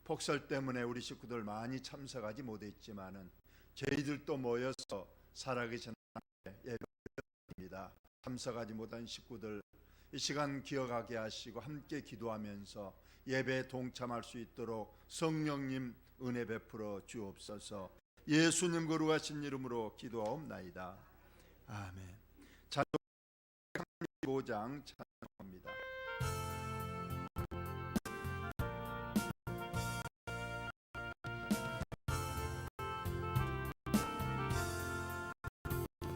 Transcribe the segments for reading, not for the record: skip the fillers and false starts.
폭설 때문에 우리 식구들 많이 참석하지 못했지만은 저희들도 모여서 살아계신 하나님의 예배입니다. 참석하지 못한 식구들 이 시간 기억하게 하시고 함께 기도하면서 예배에 동참할 수 있도록 성령님 은혜 베풀어 주옵소서. 예수님 거룩하신 이름으로 기도하옵나이다. 아멘. 자, 5장 찬양합니다.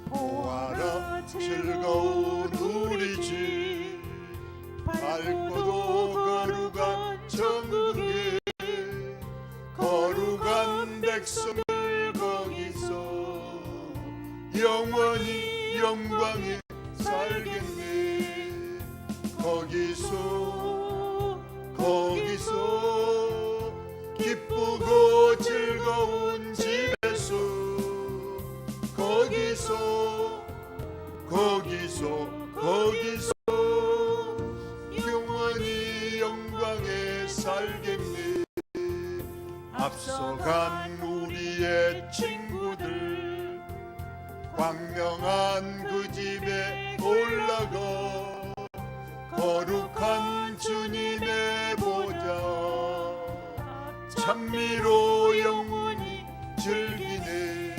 보아라 즐거운 우리 집 밝고도 거룩한 천국에 거룩한 백성을 거기서 영원히 영광에 살겠네. 거기서 기쁘고 즐거운 집에서 거기서 영원히 영광에 살겠네. 앞서간 우리의 친구들 광명한 그 집에 올라가 거룩한 주님의 보좌 찬미로 영원히 즐기네.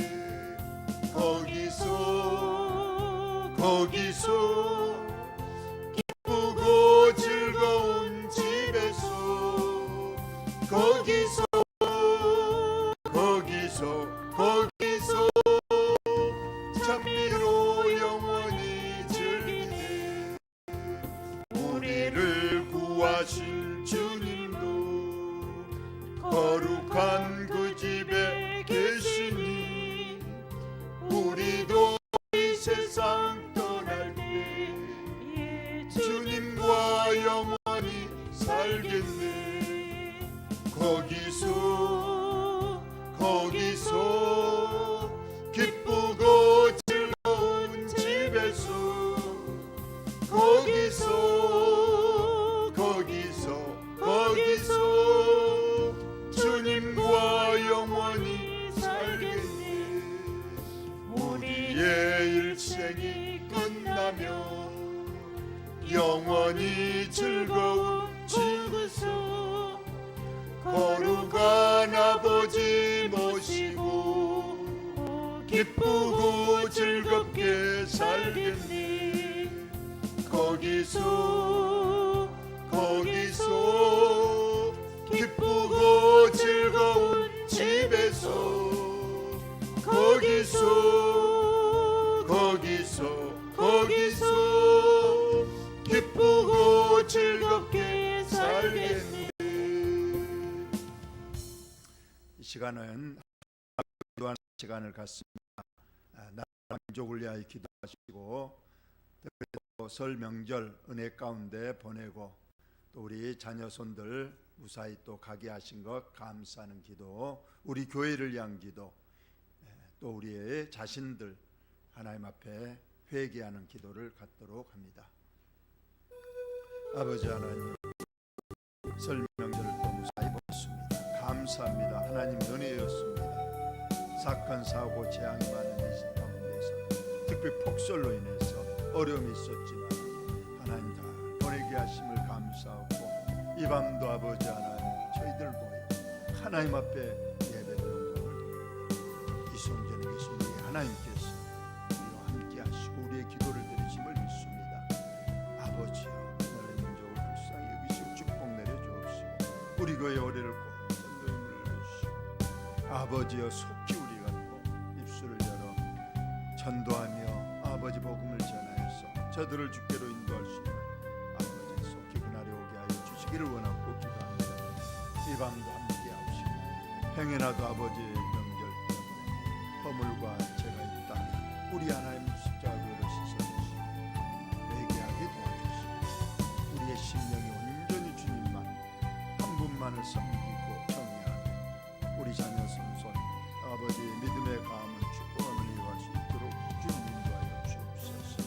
거기서 기쁘고 즐거운 집에서 거기서 찬미로 영원히 즐기네. 우리를 구하신 주님도 거룩한 그 집에 계시니 우리도 이 세상 떠날 때 주님과 영원히 살겠네. 거기서 기쁘고 즐거운 집에서 거기서 주님과 영원히 살겠네. 우리의 일생이 끝나면 영원히 즐거운 집에서 거룩한 아버지 모시고 기쁘고 즐겁게 살겠네. 거기서 기쁘고 즐거운 집에서 거기서 기쁘고 즐겁게 살겠네. 이 시간은 기도하는 시간을 갖습니다. 나라 민족을 위하여 기도하시고 또 설 명절 은혜 가운데 보내고 또 우리 자녀손들 무사히 또 가게 하신 것 감사하는 기도, 우리 교회를 위한 기도, 또 우리의 자신들 하나님 앞에 회개하는 기도를 갖도록 합니다. 아버지 하나님, 설 명절을 또 무사히 보냈습니다. 감사합니다. 하나님 은혜였습니다. 사건 사고 재앙이 많은 이 가운데서 특히 폭설로 인해서 어려움이 있었지만 하나님 다 보내게 하심을 감사하고 이 밤도 아버지 하나님 저희들 모여 하나님 앞에 예배드리는 것을 이성전에 계신 우리 하나님께서 우리와 함께 하시고 우리의 기도를 들으심을 믿습니다. 아버지여, 나라의 민족을 불쌍히 여기시고 축복 내려주옵시고 우리 교회 올해를 꼭 선도임을 주시고 아버지여, 속히 우리가 또 입술을 열어 전도하며 아버지 복음을 전하여서 저들을 주께로 인도할 수 있는 아버지 속히 그날에 오게 하여 주시기를 원하고 기도합니다. 이 밤도 함께 하옵시고 행여나도 아버지 명절 때문에 허물과 죄가 있다면 우리 하나님 십자가를 씻어주시고 회개하게 도와주시고 우리의 심령이 온전히 주님만 한 분만을 섬기고 정의하는 우리 자녀 손손 아버지 믿음의 가문 축복을 이루어갈 수 있도록 주님 인도하여 주옵소서.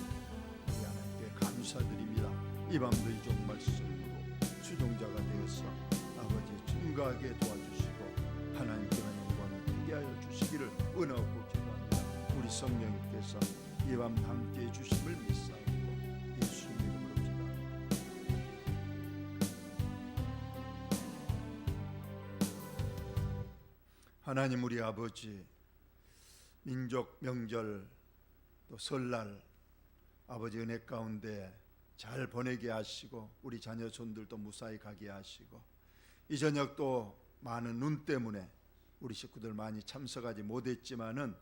우리 하나님께 감사드립니다. 이 밤도 이종 말씀으로 수종자가 되어서 아버지 주님 증거하게 도와주시고 하나님께만 영광을 되게 하여 주시기를 원하고 기도합니다. 우리 성령님께서 이 밤 함께해 주심을 믿사옵고 예수님 이름으로 기도합니다. 하나님 우리 아버지, 민족 명절 또 설날 아버지 은혜 가운데 잘 보내게 하시고 우리 자녀 손들도 무사히 가게 하시고 이 저녁 또 많은 눈 때문에 우리 식구들 많이 참석하지 못했지만은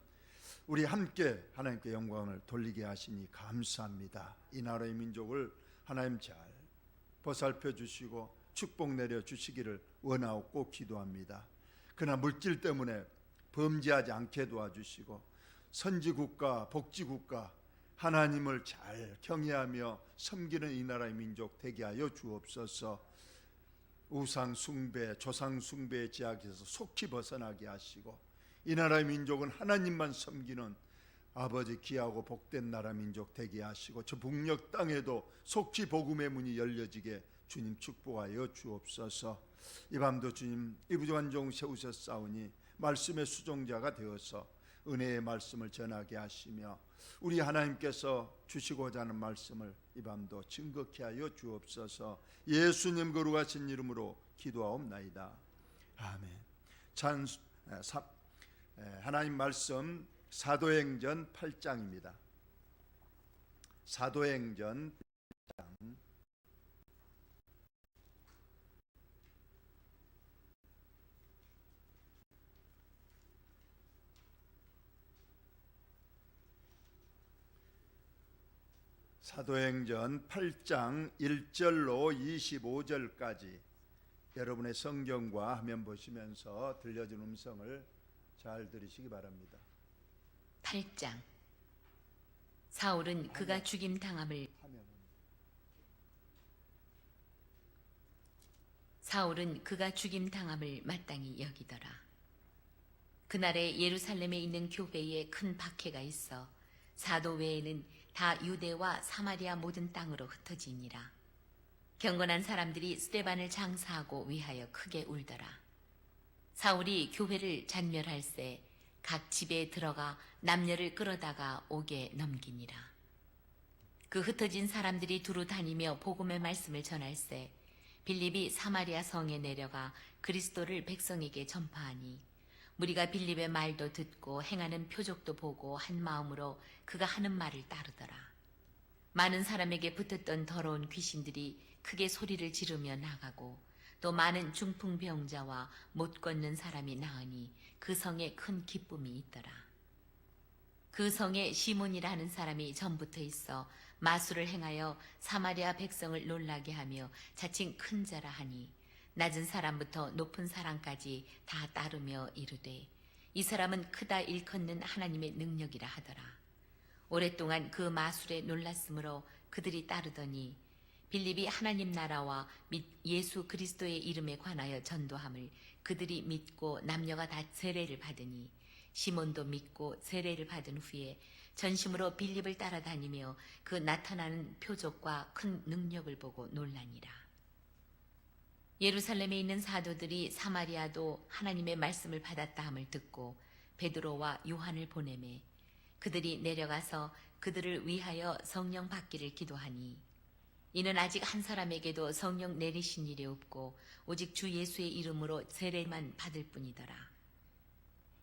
우리 함께 하나님께 영광을 돌리게 하시니 감사합니다. 이 나라의 민족을 하나님 잘 보살펴 주시고 축복 내려 주시기를 원하고 기도합니다. 그러나 물질 때문에 범죄하지 않게 도와주시고 선지국가 복지국가 하나님을 잘 경외하며 섬기는 이 나라의 민족 되게 하여 주옵소서. 우상 숭배, 조상 숭배의 제약에서 속히 벗어나게 하시고 이 나라의 민족은 하나님만 섬기는 아버지 귀하고 복된 나라 민족 되게 하시고 저 북녘 땅에도 속히 복음의 문이 열려지게 주님 축복하여 주옵소서. 이 밤도 주님 이 부족한 종 세우셨사오니 말씀의 수종자가 되어서 은혜의 말씀을 전하게 하시며 우리 하나님께서 주시고자 하는 말씀을 이 밤도 증거케 하여 주옵소서. 예수님 거룩하신 이름으로 기도하옵나이다. 아멘. 하나님 말씀 사도행전 8장입니다. 사도행전 8장 사도행전 8장 1절로 25절까지 여러분의 성경과 화면 보시면서 들려준 음성을 잘 들으시기 바랍니다. 8장 사울은 그가 죽임 당함을 마땅히 여기더라. 그날에 예루살렘에 있는 교회에 큰 박해가 있어 사도 외에는 다 유대와 사마리아 모든 땅으로 흩어지니라. 경건한 사람들이 스데반을 장사하고 위하여 크게 울더라. 사울이 교회를 잔멸할새 각 집에 들어가 남녀를 끌어다가 옥에 넘기니라. 그 흩어진 사람들이 두루 다니며 복음의 말씀을 전할새 빌립이 사마리아 성에 내려가 그리스도를 백성에게 전파하니 무리가 빌립의 말도 듣고 행하는 표적도 보고 한 마음으로 그가 하는 말을 따르더라. 많은 사람에게 붙었던 더러운 귀신들이 크게 소리를 지르며 나가고 또 많은 중풍병자와 못 걷는 사람이 나으니 그 성에 큰 기쁨이 있더라. 그 성에 시몬이라 하는 사람이 전부터 있어 마술을 행하여 사마리아 백성을 놀라게 하며 자칭 큰 자라 하니 낮은 사람부터 높은 사람까지 다 따르며 이르되 이 사람은 크다 일컫는 하나님의 능력이라 하더라. 오랫동안 그 마술에 놀랐으므로 그들이 따르더니 빌립이 하나님 나라와 및 예수 그리스도의 이름에 관하여 전도함을 그들이 믿고 남녀가 다 세례를 받으니 시몬도 믿고 세례를 받은 후에 전심으로 빌립을 따라다니며 그 나타나는 표적과 큰 능력을 보고 놀라니라. 예루살렘에 있는 사도들이 사마리아도 하나님의 말씀을 받았다 함을 듣고 베드로와 요한을 보내매 그들이 내려가서 그들을 위하여 성령 받기를 기도하니 이는 아직 한 사람에게도 성령 내리신 일이 없고 오직 주 예수의 이름으로 세례만 받을 뿐이더라.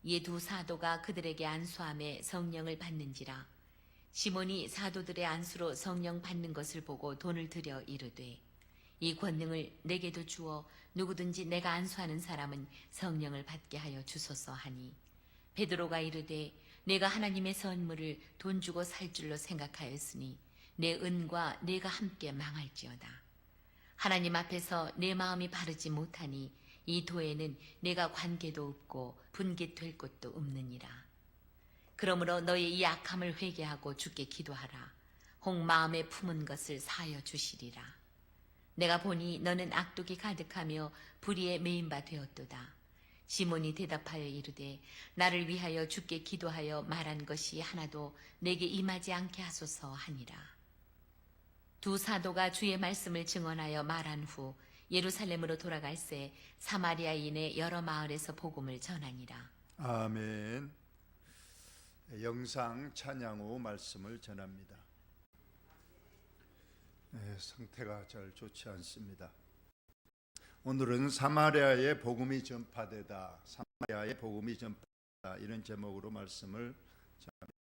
이에 두 사도가 그들에게 안수함에 성령을 받는지라. 시몬이 사도들의 안수로 성령 받는 것을 보고 돈을 들여 이르되 이 권능을 내게도 주어 누구든지 내가 안수하는 사람은 성령을 받게 하여 주소서 하니 베드로가 이르되 내가 하나님의 선물을 돈 주고 살 줄로 생각하였으니 내 은과 내가 함께 망할지어다. 하나님 앞에서 내 마음이 바르지 못하니 이 도에는 내가 관계도 없고 분깃될 것도 없느니라. 그러므로 너의 이 악함을 회개하고 주께 기도하라. 혹 마음에 품은 것을 사하여 주시리라. 내가 보니 너는 악독이 가득하며 불의에 매인 바 되었도다. 시몬이 대답하여 이르되 나를 위하여 주께 기도하여 말한 것이 하나도 내게 임하지 않게 하소서 하니라. 두 사도가 주의 말씀을 증언하여 말한 후 예루살렘으로 돌아갈새 사마리아인의 여러 마을에서 복음을 전하니라. 아멘. 영상 찬양 후 말씀을 전합니다. 상태가 잘 좋지 않습니다. 오늘은 사마리아의 복음이 전파되다, 사마리아의 복음이 전파되다, 이런 제목으로 말씀을 전합니다.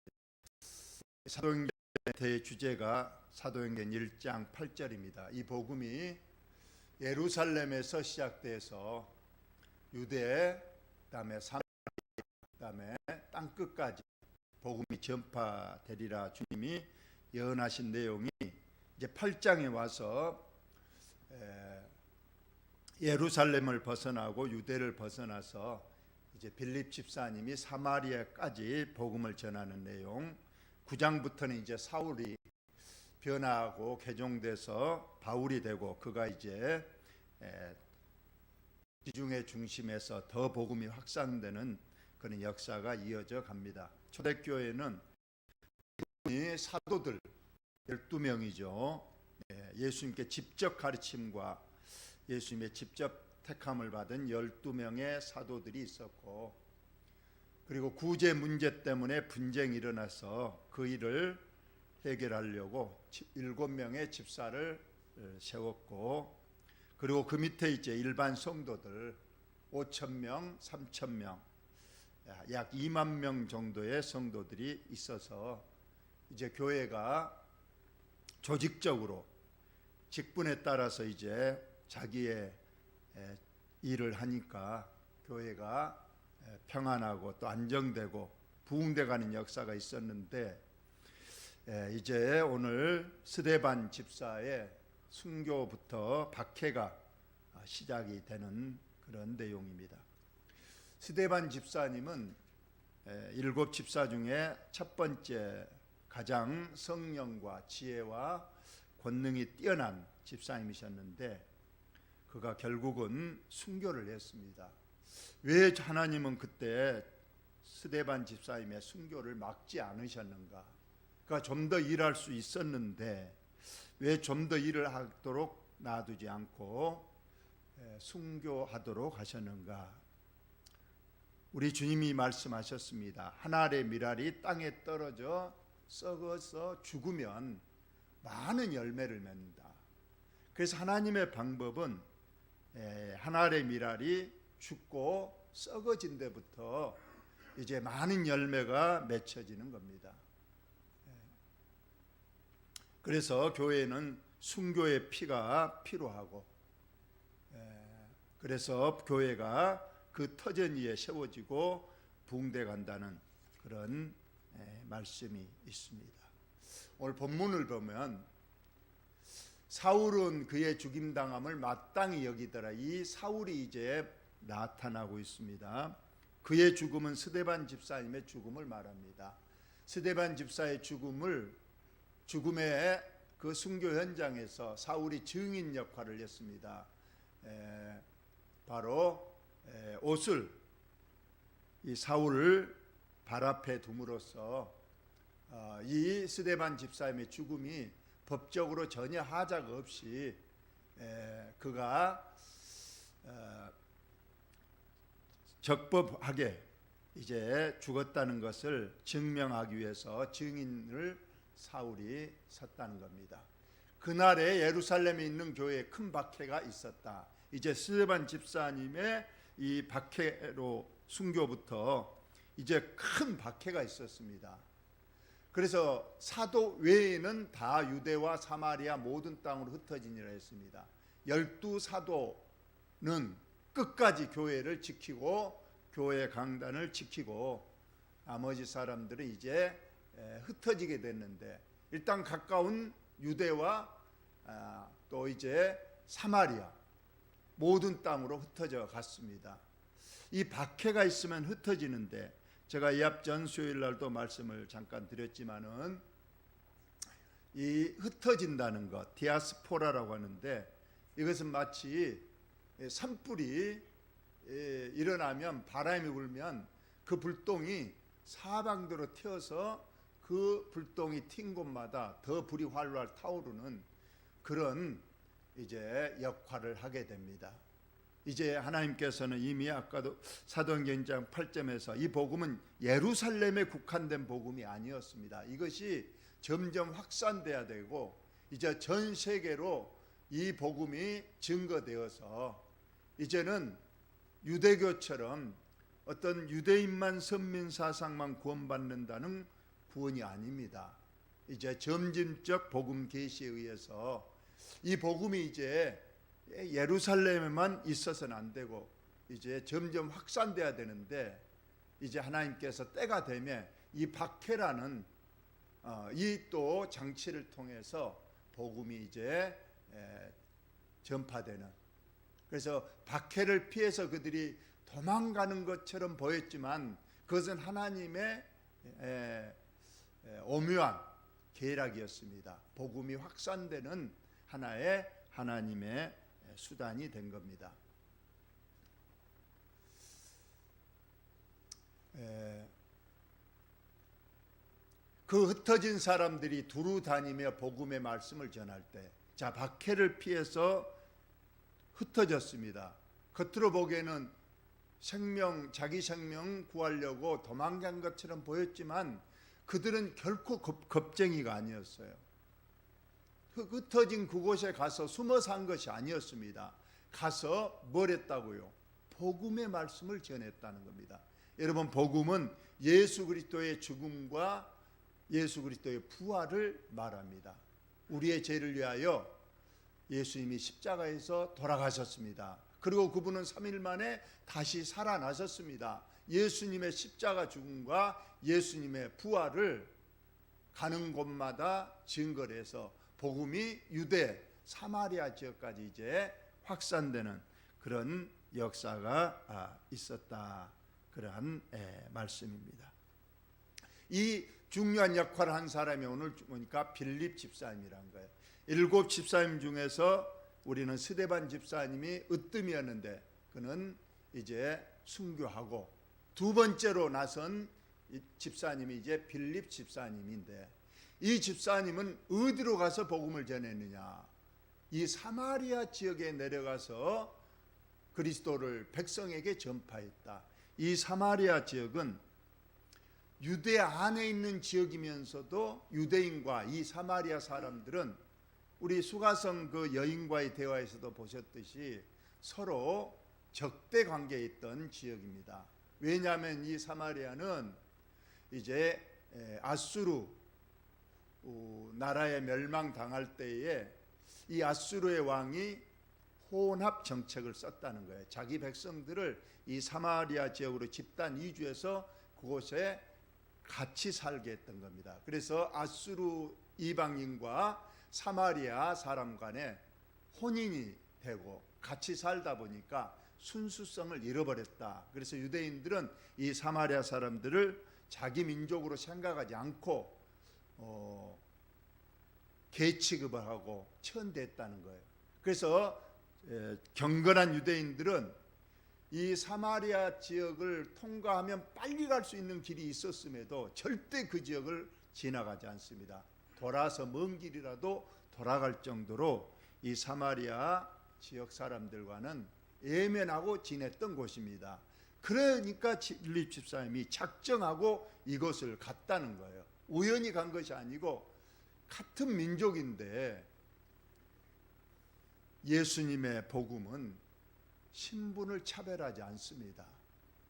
사도행전의 대주제가 사도행전 1장 8절입니다. 이 복음이 예루살렘에서 시작돼서 유대, 그다음에 사마리아, 그다음에 땅 끝까지 복음이 전파되리라 주님이 예언하신 내용이 이제 8장에 와서 예루살렘을 벗어나고 유대를 벗어나서 이제 빌립 집사님이 사마리아까지 복음을 전하는 내용, 9장부터는 이제 사울이 변화하고 개종돼서 바울이 되고 그가 이제 지중해 중심에서 더 복음이 확산되는 그런 역사가 이어져 갑니다. 초대교회는 사도들 12명이죠. 예수님께 직접 가르침과 예수님의 직접 택함을 받은 12명의 사도들이 있었고, 그리고 구제 문제 때문에 분쟁이 일어나서 그 일을 해결하려고 7명의 집사를 세웠고, 그리고 그 밑에 이제 일반 성도들 5,000명, 3,000명, 약 2만 명 정도의 성도들이 있어서 이제 교회가 조직적으로 직분에 따라서 이제 자기의 일을 하니까 교회가 평안하고 또 안정되고 부흥돼가는 역사가 있었는데, 이제 오늘 스데반 집사의 순교부터 박해가 시작이 되는 그런 내용입니다. 스데반 집사님은 7 집사 중에 첫 번째 가장 성령과 지혜와 권능이 뛰어난 집사님이셨는데, 그가 결국은 순교를 했습니다. 왜 하나님은 그때 스데반 집사님의 순교를 막지 않으셨는가? 그가 좀 더 일할 수 있었는데 왜 좀 더 일을 하도록 놔두지 않고 순교하도록 하셨는가? 우리 주님이 말씀하셨습니다. 한 알의 밀알이 땅에 떨어져 썩어서 죽으면 많은 열매를 맺는다. 그래서 하나님의 방법은 한 알의 밀알이 죽고 썩어진 데부터 이제 많은 열매가 맺혀지는 겁니다. 그래서 교회는 순교의 피가 필요하고, 그래서 교회가 그 터전 위에 세워지고 부흥돼 간다는 그런 말씀이 있습니다. 오늘 본문을 보면 사울은 그의 죽임당함을 마땅히 여기더라. 이 사울이 이제 나타나고 있습니다. 그의 죽음은 스데반 집사님의 죽음을 말합니다. 스데반 집사의 죽음의 그 순교 현장에서 사울이 증인 역할을 했습니다. 바로 옷을 이 사울을 발 앞에 둠으로써 이 스데반 집사님의 죽음이 법적으로 전혀 하자가 없이 그가 적법하게 이제 죽었다는 것을 증명하기 위해서 증인을 사울이 섰다는 겁니다. 그날에 예루살렘에 있는 교회에 큰 박해가 있었다. 이제 스데반 집사님의 이 박해로 순교부터 이제 큰 박해가 있었습니다. 그래서 사도 외에는 다 유대와 사마리아 모든 땅으로 흩어지니라 했습니다. 12사도는 끝까지 교회를 지키고 교회 강단을 지키고 나머지 사람들은 이제 흩어지게 됐는데, 일단 가까운 유대와 또 이제 사마리아 모든 땅으로 흩어져 갔습니다. 이 박해가 있으면 흩어지는데, 제가 이 앞전 수요일 날도 말씀을 잠깐 드렸지만은 이 흩어진다는 것, 디아스포라라고 하는데, 이것은 마치 산불이 일어나면 바람이 불면 그 불똥이 사방도로 튀어서 그 불똥이 튄 곳마다 더 불이 활활 타오르는 그런 이제 역할을 하게 됩니다. 이제 하나님께서는 이미 아까도 사도행전 1장 8절에서 이 복음은 예루살렘에 국한된 복음이 아니었습니다. 이것이 점점 확산돼야 되고 이제 전 세계로 이 복음이 증거되어서 이제는 유대교처럼 어떤 유대인만 선민 사상만 구원받는다는 구원이 아닙니다. 이제 점진적 복음 계시에 의해서 이 복음이 이제 예루살렘에만 있어서는 안 되고 이제 점점 확산돼야 되는데 이제 하나님께서 때가 되면 이 박해라는 이 또 장치를 통해서 복음이 이제 전파되는, 그래서 박해를 피해서 그들이 도망가는 것처럼 보였지만 그것은 하나님의 오묘한 계략이었습니다. 복음이 확산되는 하나의 하나님의 수단이 된 겁니다. 그 흩어진 사람들이 두루 다니며 복음의 말씀을 전할 때, 자, 박해를 피해서 흩어졌습니다. 겉으로 보기에는 자기 생명 구하려고 도망간 것처럼 보였지만 그들은 결코 겁쟁이가 아니었어요. 흩어진 그곳에 가서 숨어 산 것이 아니었습니다. 가서 뭘 했다고요? 복음의 말씀을 전했다는 겁니다. 여러분, 복음은 예수 그리스도의 죽음과 예수 그리스도의 부활을 말합니다. 우리의 죄를 위하여 예수님이 십자가에서 돌아가셨습니다. 그리고 그분은 3일 만에 다시 살아나셨습니다. 예수님의 십자가 죽음과 예수님의 부활을 가는 곳마다 증거를 해서 복음이 유대, 사마리아 지역까지 이제 확산되는 그런 역사가 있었다. 그러한 말씀입니다. 이 중요한 역할을 한 사람이 오늘 보니까 빌립 집사님이란 거예요. 7 집사님 중에서 우리는 스데반 집사님이 으뜸이었는데 그는 이제 순교하고 두 번째로 나선 집사님이 이제 빌립 집사님인데, 이 집사님은 어디로 가서 복음을 전했느냐? 이 사마리아 지역에 내려가서 그리스도를 백성에게 전파했다. 이 사마리아 지역은 유대 안에 있는 지역이면서도 유대인과 이 사마리아 사람들은 우리 수가성 그 여인과의 대화에서도 보셨듯이 서로 적대 관계에 있던 지역입니다. 왜냐하면 이 사마리아는 이제 아수르 나라에 멸망당할 때에 이 아수르의 왕이 혼합 정책을 썼다는 거예요. 자기 백성들을 이 사마리아 지역으로 집단 이주해서 그곳에 같이 살게 했던 겁니다. 그래서 아수르 이방인과 사마리아 사람 간에 혼인이 되고 같이 살다 보니까 순수성을 잃어버렸다. 그래서 유대인들은 이 사마리아 사람들을 자기 민족으로 생각하지 않고 계취급을 하고 천대했다는 거예요. 그래서 경건한 유대인들은 이 사마리아 지역을 통과하면 빨리 갈 수 있는 길이 있었음에도 절대 그 지역을 지나가지 않습니다. 돌아서 먼 길이라도 돌아갈 정도로 이 사마리아 지역 사람들과는 예면하고 지냈던 곳입니다. 그러니까 빌립 집사님이 작정하고 이곳을 갔다는 거예요. 우연히 간 것이 아니고 같은 민족인데, 예수님의 복음은 신분을 차별하지 않습니다.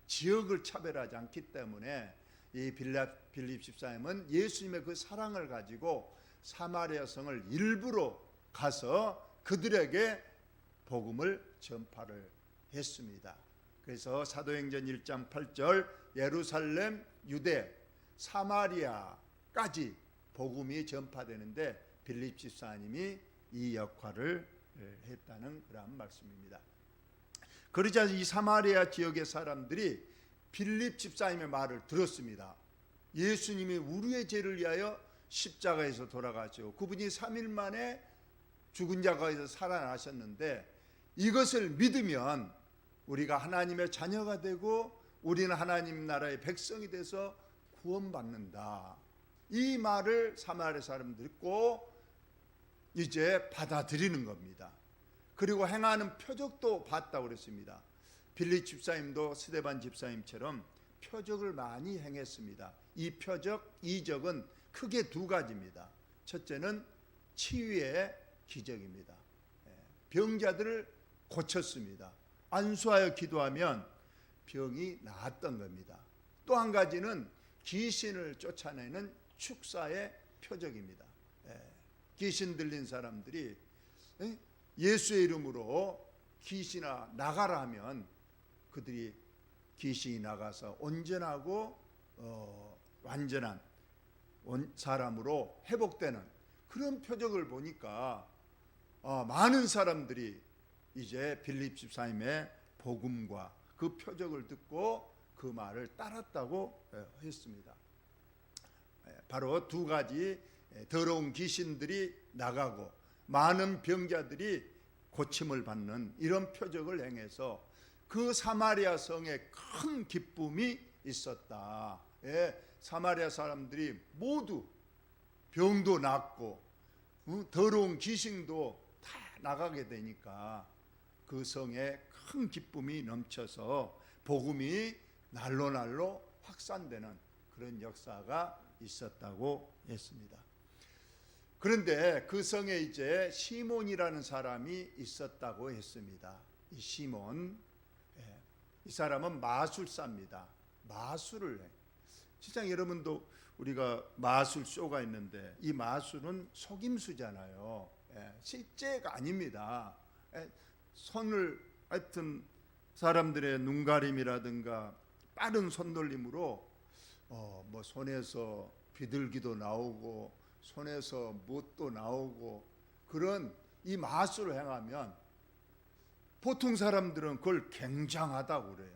지역을 차별하지 않기 때문에 이 빌립 집사님은 예수님의 그 사랑을 가지고 사마리아 성을 일부러 가서 그들에게 복음을 전파를 했습니다. 그래서 사도행전 1장 8절 예루살렘, 유대, 사마리아까지 복음이 전파되는데 빌립 집사님이 이 역할을 했다는 그런 말씀입니다. 그러자 이 사마리아 지역의 사람들이 빌립 집사님의 말을 들었습니다. 예수님이 우리의 죄를 위하여 십자가에서 돌아가시고 그분이 3일 만에 죽은 자 가운데서 살아나셨는데 이것을 믿으면 우리가 하나님의 자녀가 되고 우리는 하나님 나라의 백성이 돼서 구원받는다. 이 말을 사마리아 사람들이 듣고 이제 받아들이는 겁니다. 그리고 행하는 표적도 봤다고 그랬습니다. 빌립 집사님도 스데반 집사님처럼 표적을 많이 행했습니다. 이 표적, 이적은 크게 두 가지입니다. 첫째는 치유의 기적입니다. 병자들을 고쳤습니다. 안수하여 기도하면 병이 나았던 겁니다. 또 한 가지는 귀신을 쫓아내는 축사의 표적입니다. 귀신 들린 사람들이 예수의 이름으로 귀신아 나가라 하면 그들이 귀신이 나가서 온전하고 완전한 사람으로 회복되는 그런 표적을 보니까 많은 사람들이 이제 빌립 집사님의 복음과 그 표적을 듣고 그 말을 따랐다고 했습니다. 바로 두 가지 더러운 귀신들이 나가고 많은 병자들이 고침을 받는 이런 표적을 행해서 그 사마리아 성에 큰 기쁨이 있었다. 사마리아 사람들이 모두 병도 낫고 더러운 귀신도 다 나가게 되니까 그 성에 큰 기쁨이 넘쳐서 복음이 날로 확산되는 그런 역사가 있었다고 했습니다. 그런데 그 성에 이제 시몬이라는 사람이 있었다고 했습니다. 이 시몬, 이 사람은 마술사입니다. 마술을 해. 진짜 여러분도 우리가 마술 쇼가 있는데 이 마술은 속임수잖아요. 실제가 아닙니다. 손을 하여튼 사람들의 눈가림이라든가 빠른 손놀림으로 뭐 손에서 비둘기도 나오고 손에서 무엇도 나오고 그런 이 마술을 행하면 보통 사람들은 그걸 굉장하다고 그래요.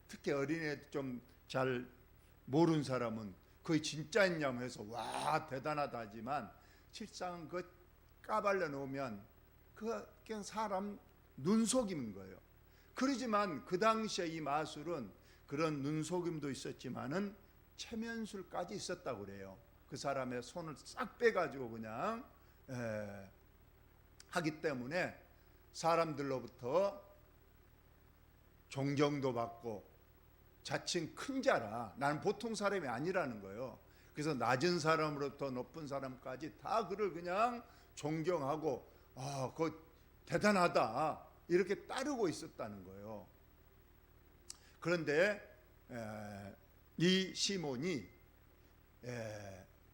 특히 어린애 좀 잘 모르는 사람은 그게 진짜있냐고 해서 와 대단하다 하지만 실상은 그 까발려 놓으면 그냥 사람 눈속임인 거예요. 그러지만 그 당시에 이 마술은 그런 눈속임도 있었지만은 체면술까지 있었다고 그래요. 그 사람의 손을 싹 빼가지고 그냥 하기 때문에 사람들로부터 존경도 받고 자칭 큰 자라 나는 보통 사람이 아니라는 거예요. 그래서 낮은 사람으로부터 높은 사람까지 다 그를 그냥 존경하고 그거 대단하다 이렇게 따르고 있었다는 거예요. 그런데 이 시몬이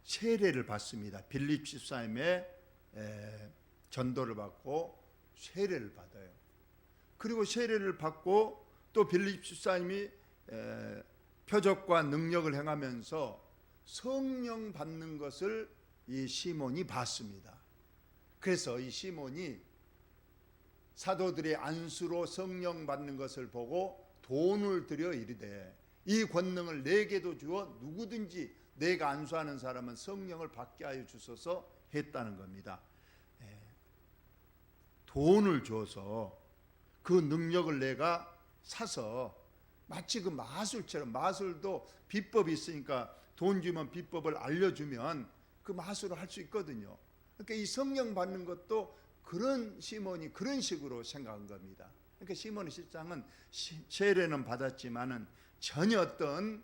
세례를 받습니다. 빌립 집사님의 전도를 받고 세례를 받아요. 그리고 세례를 받고 또 빌립 집사님이 표적과 능력을 행하면서 성령 받는 것을 이 시몬이 봤습니다. 그래서 이 시몬이 사도들의 안수로 성령 받는 것을 보고 돈을 들여 이르되 이 권능을 내게도 주어 누구든지 내가 안수하는 사람은 성령을 받게 하여 주소서 했다는 겁니다. 돈을 줘서 그 능력을 내가 사서 마치 그 마술처럼 마술도 비법이 있으니까 돈 주면 비법을 알려주면 그 마술을 할 수 있거든요. 그러니까 이 성령 받는 것도 그런 시몬이 그런 식으로 생각한 겁니다. 그러니까 시몬의 실상은 세례는 받았지만은 전혀 어떤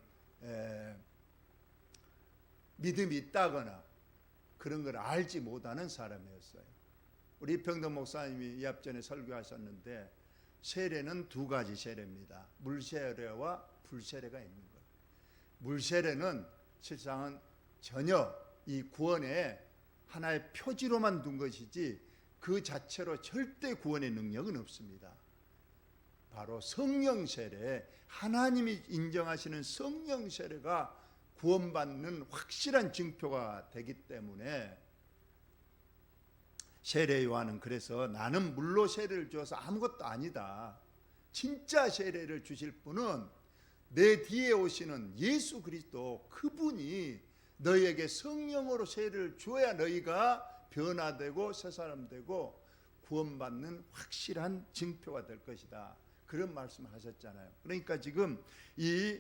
믿음이 있다거나 그런 걸 알지 못하는 사람이었어요. 우리 이평덕 목사님이 이 앞전에 설교하셨는데 세례는 두 가지 세례입니다. 물세례와 불세례가 있는 거예요. 물세례는 실상은 전혀 이 구원의 하나의 표지로만 둔 것이지 그 자체로 절대 구원의 능력은 없습니다. 바로 성령 세례, 하나님이 인정하시는 성령 세례가 구원받는 확실한 증표가 되기 때문에 세례 요한은 그래서 나는 물로 세례를 주어서 아무것도 아니다. 진짜 세례를 주실 분은 내 뒤에 오시는 예수 그리스도 그분이 너희에게 성령으로 세례를 주어야 너희가 변화되고 새 사람 되고 구원받는 확실한 증표가 될 것이다. 그런 말씀을 하셨잖아요. 그러니까 지금 이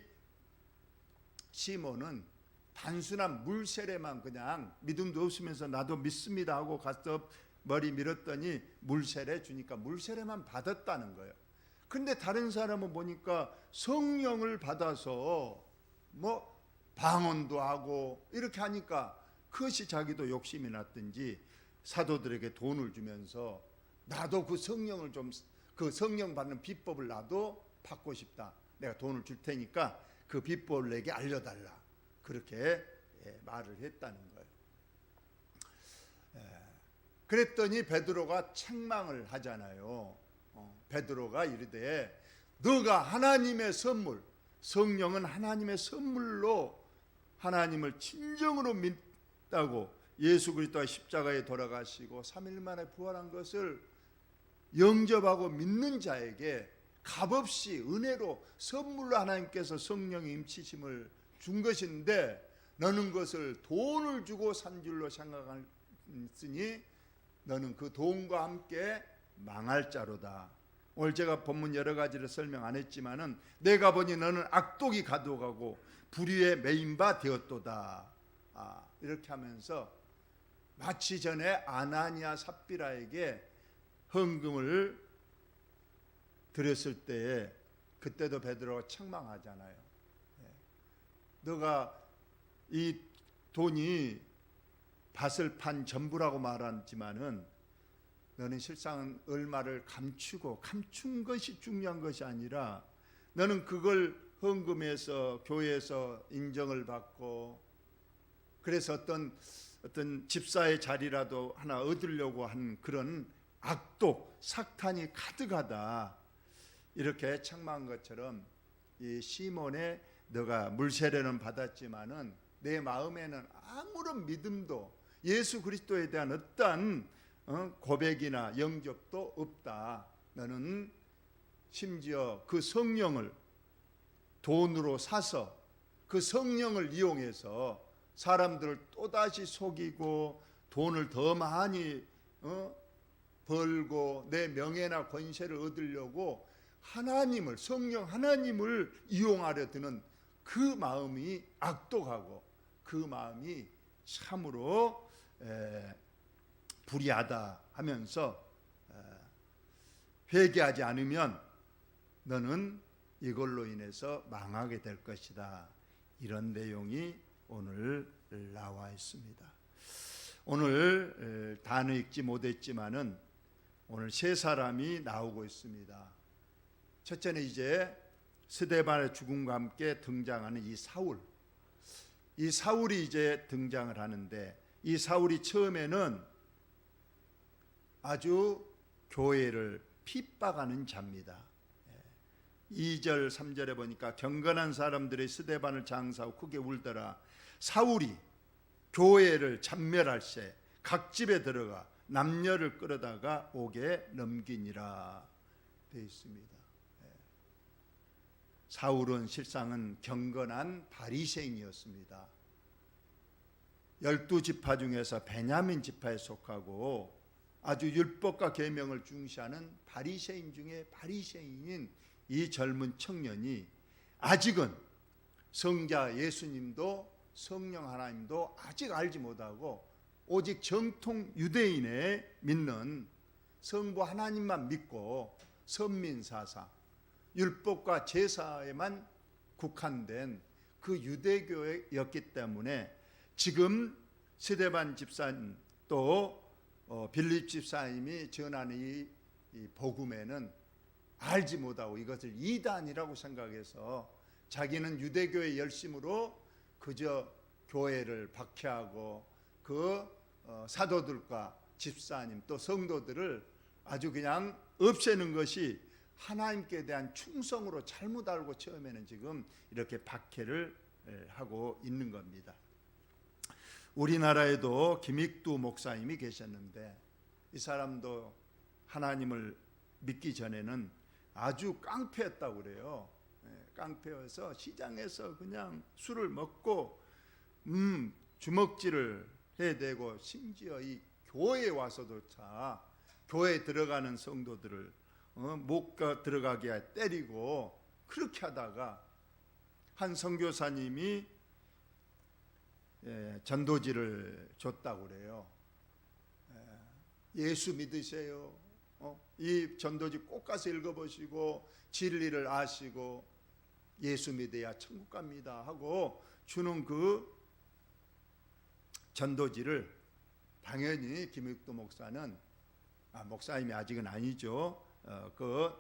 시몬은 단순한 물 세례만 그냥 믿음도 없으면서 나도 믿습니다 하고 가서 머리 밀었더니 물세례 주니까 물세례만 받았다는 거예요. 근데 다른 사람은 보니까 성령을 받아서 뭐 방언도 하고 이렇게 하니까 그것이 자기도 욕심이 났든지 사도들에게 돈을 주면서 나도 그 성령을 좀, 그 성령 받는 비법을 나도 받고 싶다. 내가 돈을 줄 테니까 그 비법을 내게 알려달라. 그렇게 말을 했다는 거예요. 그랬더니 베드로가 책망을 하잖아요. 베드로가 이르되 너가 하나님의 선물, 성령은 하나님의 선물로 하나님을 진정으로 믿다고 예수 그리스도가 십자가에 돌아가시고 3일 만에 부활한 것을 영접하고 믿는 자에게 값없이 은혜로 선물로 하나님께서 성령의 임치심을 준 것인데 너는 그것을 돈을 주고 산 줄로 생각했으니 너는 그 돈과 함께 망할 자로다. 오늘 제가 본문 여러 가지를 설명 안 했지만은 내가 보니 너는 악독이 가둬가고 불의에 매인 바 되었도다. 이렇게 하면서 마치 전에 아나니아 삽비라에게 헌금을 드렸을 때에 그때도 베드로가 책망하잖아요. 너가 이 돈이 밭을 판 전부라고 말하지만은 너는 실상은 얼마를 감춘 것이 중요한 것이 아니라 너는 그걸 헌금해서 교회에서 인정을 받고 그래서 어떤 집사의 자리라도 하나 얻으려고 하는 그런 악독, 사탄이 가득하다. 이렇게 책망한 것처럼 이 시몬의 너가 물세례는 받았지만은 내 마음에는 아무런 믿음도 예수 그리스도에 대한 어떠한 고백이나 영접도 없다. 너는 심지어 그 성령을 돈으로 사서 그 성령을 이용해서 사람들을 또다시 속이고 돈을 더 많이 벌고 내 명예나 권세를 얻으려고 하나님을, 성령 하나님을 이용하려 드는 그 마음이 악독하고 그 마음이 참으로 불의하다 하면서 회개하지 않으면 너는 이걸로 인해서 망하게 될 것이다. 이런 내용이 오늘 나와 있습니다. 오늘 단어 읽지 못했지만은 오늘 세 사람이 나오고 있습니다. 첫째는 이제 스데반의 죽음과 함께 등장하는 이 사울. 이 사울이 이제 등장을 하는데 이 사울이 처음에는 아주 교회를 핍박하는 자입니다. 2절 3절에 보니까 경건한 사람들의 스데반을 장사하고 크게 울더라. 사울이 교회를 참멸할세 각 집에 들어가 남녀를 끌어다가 옥에 넘기니라 되어 있습니다. 사울은 실상은 경건한 바리새인이었습니다. 12지파 중에서 베냐민 지파에 속하고 아주 율법과 계명을 중시하는 바리새인 중에 바리새인인 이 젊은 청년이 아직은 성자 예수님도 성령 하나님도 아직 알지 못하고 오직 정통 유대인의 믿는 성부 하나님만 믿고 선민사상 율법과 제사에만 국한된 그 유대교였기 때문에 지금 스데반 집사님 또 빌립 집사님이 전하는 이 복음에는 알지 못하고 이것을 이단이라고 생각해서 자기는 유대교의 열심으로 그저 교회를 박해하고 그 사도들과 집사님 또 성도들을 아주 그냥 없애는 것이 하나님께 대한 충성으로 잘못 알고 처음에는 지금 이렇게 박해를 하고 있는 겁니다. 우리나라에도 김익두 목사님이 계셨는데 이 사람도 하나님을 믿기 전에는 아주 깡패였다고 그래요. 깡패여서 시장에서 그냥 술을 먹고 주먹질을 해대고 심지어 이 교회에 와서조차 교회에 들어가는 성도들을 못 들어가게 때리고 그렇게 하다가 한 선교사님이 전도지를 줬다고 그래요. 예수 믿으세요. 이 전도지 꼭 가서 읽어보시고 진리를 아시고 예수 믿어야 천국 갑니다 하고 주는 그 전도지를 당연히 김익두 목사는 목사님이 아직은 아니죠. 그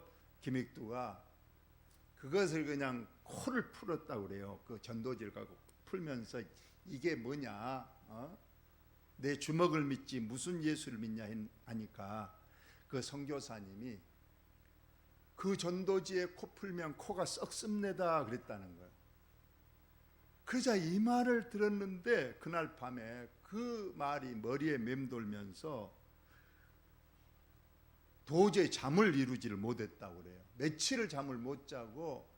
김익두가 그것을 그냥 코를 풀었다고 그래요. 그 전도지를 갖고 풀면서 이게 뭐냐? 내 주먹을 믿지 무슨 예수를 믿냐 하니까 그 선교사님이 그 전도지에 코 풀면 코가 썩습니다 그랬다는 거예요. 그러자 이 말을 들었는데 그날 밤에 그 말이 머리에 맴돌면서 도저히 잠을 이루지를 못했다고 그래요. 며칠을 잠을 못 자고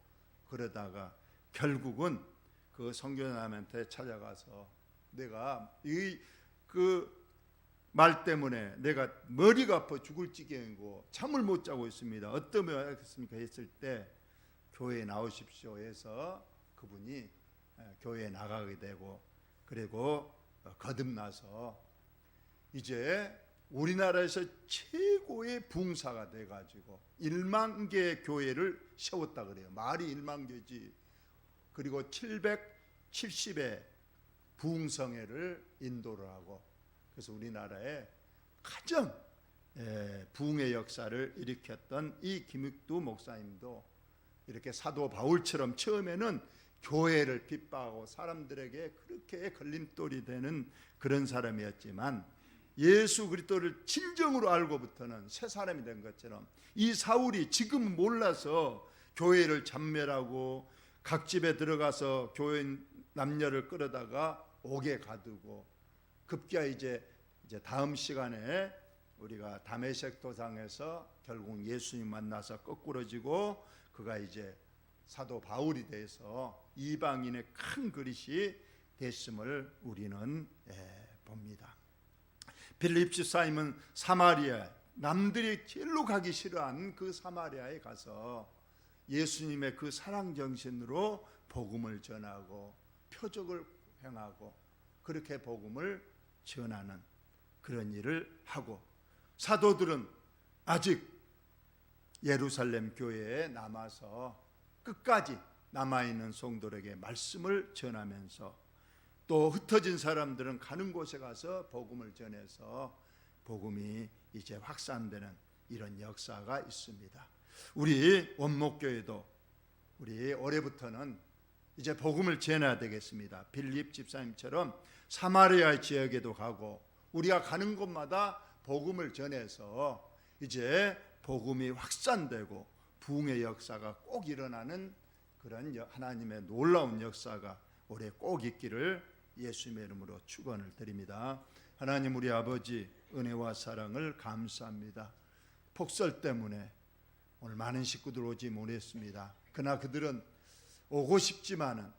그러다가 결국은 그 선교사님한테 찾아가서 내가 그 말 때문에 내가 머리가 아파 죽을 지경이고 잠을 못 자고 있습니다. 어떠면 하겠습니까? 했을 때 교회에 나오십시오 해서 그분이 교회에 나가게 되고 그리고 거듭나서 이제 우리나라에서 최고의 부흥사가 돼가지고 1만 개의 교회를 세웠다 그래요. 말이 1만 개지. 그리고 770의 부흥성회를 인도를 하고 그래서 우리나라에 가장 부흥의 역사를 일으켰던 이 김익두 목사님도 이렇게 사도 바울처럼 처음에는 교회를 핍박하고 사람들에게 그렇게 걸림돌이 되는 그런 사람이었지만 예수 그리스도를 진정으로 알고부터는 새 사람이 된 것처럼 이 사울이 지금 몰라서 교회를 잔멸하고 각 집에 들어가서 교인 남녀를 끌어다가 옥에 가두고 급기야 이제 다음 시간에 우리가 다메섹 도상에서 결국 예수님 만나서 거꾸러지고 그가 이제 사도 바울이 돼서 이방인의 큰 그릇이 됐음을 우리는 봅니다. 빌립 집사님은 사마리아 남들이 제일로 가기 싫어한 그 사마리아에 가서 예수님의 그 사랑 정신으로 복음을 전하고 표적을 행하고 그렇게 복음을 전하는 그런 일을 하고 사도들은 아직 예루살렘 교회에 남아서 끝까지 남아있는 성도들에게 말씀을 전하면서 또 흩어진 사람들은 가는 곳에 가서 복음을 전해서 복음이 이제 확산되는 이런 역사가 있습니다. 우리 원목교회도 우리 올해부터는 이제 복음을 전해야 되겠습니다. 빌립 집사님처럼 사마리아 지역에도 가고 우리가 가는 곳마다 복음을 전해서 이제 복음이 확산되고 부흥의 역사가 꼭 일어나는 그런 하나님의 놀라운 역사가 올해 꼭 있기를 예수님의 이름으로 축원을 드립니다. 하나님 우리 아버지 은혜와 사랑을 감사합니다. 폭설 때문에 오늘 많은 식구들 오지 못했습니다. 그러나 그들은 오고 싶지만은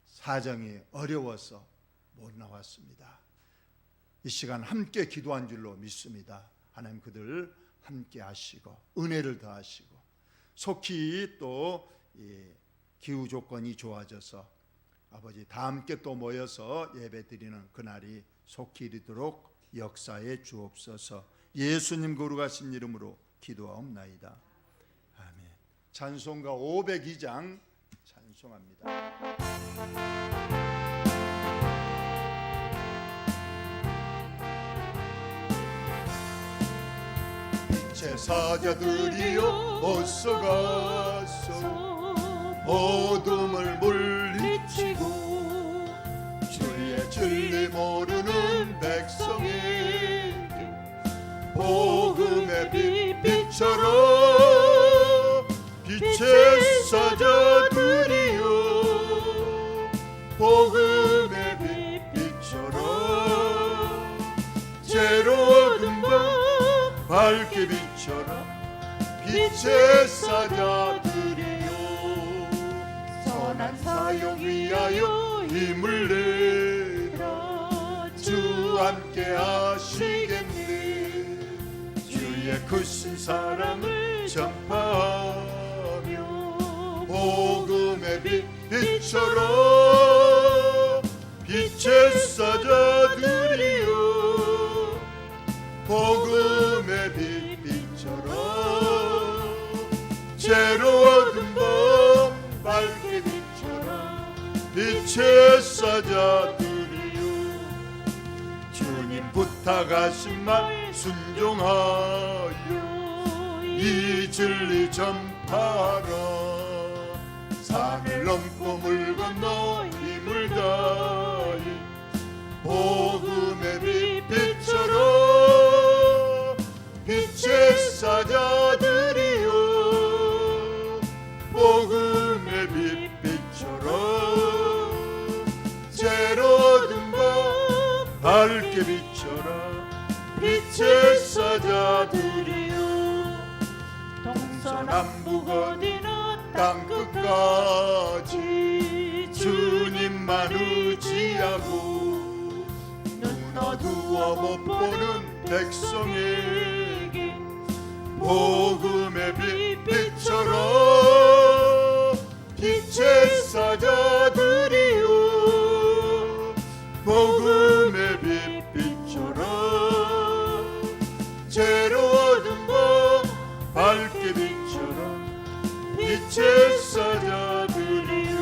사정이 어려워서 못 나왔습니다. 이 시간 함께 기도한 줄로 믿습니다. 하나님 그들 함께 하시고 은혜를 더하시고 속히 또 기후 조건이 좋아져서 아버지 다 함께 또 모여서 예배 드리는 그날이 속히 이르도록 역사에 주옵소서. 예수님 거룩하신 이름으로 기도하옵나이다. 아멘. 찬송가 502장 찬송합니다. 빛의 사자들이여 어서 가서 어둠을 물리치고 주의 진리 모르는 백성에게 복음의 빛 비춰라. 빛의 사자들이여 복음의 빛 비춰라. 죄로 어두운 밤 밝게 비춰라. 빛의 사자들이여 선한 사역 위하여 힘을 내라. 주 함께 하시겠네. 주의 크신 사랑을 전파하며 복음의 빛 비춰라. 빛의 사자들이여 복음 빛의 사자들이여 주님 부탁하신 말 순종하여 이 진리 전파하라 산을 넘고 물 건너 힘을 다해 복음의 빛처럼 빛의 사자들이여 복음의 빛처럼 새로운 밤 밝게 비춰라 빛의 사자들이여 동서남북 어디나 땅끝까지 주님만 의지하고 눈 어두워 못 보는 백성에게 복음의 빛처럼 빛의 사자들이여 복음의 빛처럼 새로운 밤 밝게 비춰라 빛의 사자들이여.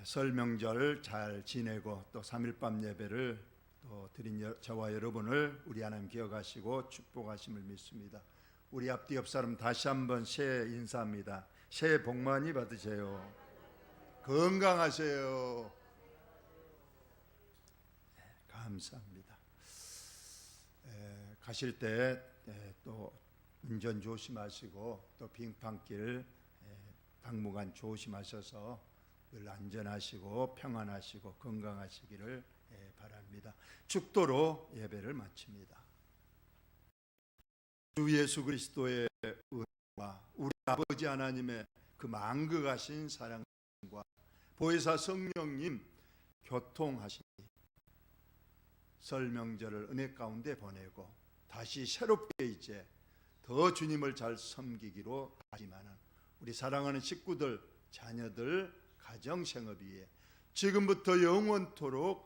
설명절 잘 지내고 또 3.1밤 예배를 또 드린 저와 여러분을 우리 하나님 기억하시고 축복하심을 믿습니다. 우리 앞뒤 옆 사람 다시 한번 새해 인사합니다. 새해 복 많이 받으세요. 건강하세요. 감사합니다. 가실 때 또 운전 조심하시고 또 빙판길 당분간 조심하셔서 늘 안전하시고 평안하시고 건강하시기를 바랍니다. 축도로 예배를 마칩니다. 주 예수 그리스도의 은혜와 우리 아버지 하나님의 그 만극하신 사랑과 보혜사 성령님 교통하시니 설 명절을 은혜 가운데 보내고 다시 새롭게 이제 더 주님을 잘 섬기기로 하지만은 우리 사랑하는 식구들, 자녀들, 가정 생업 위에 지금부터 영원토록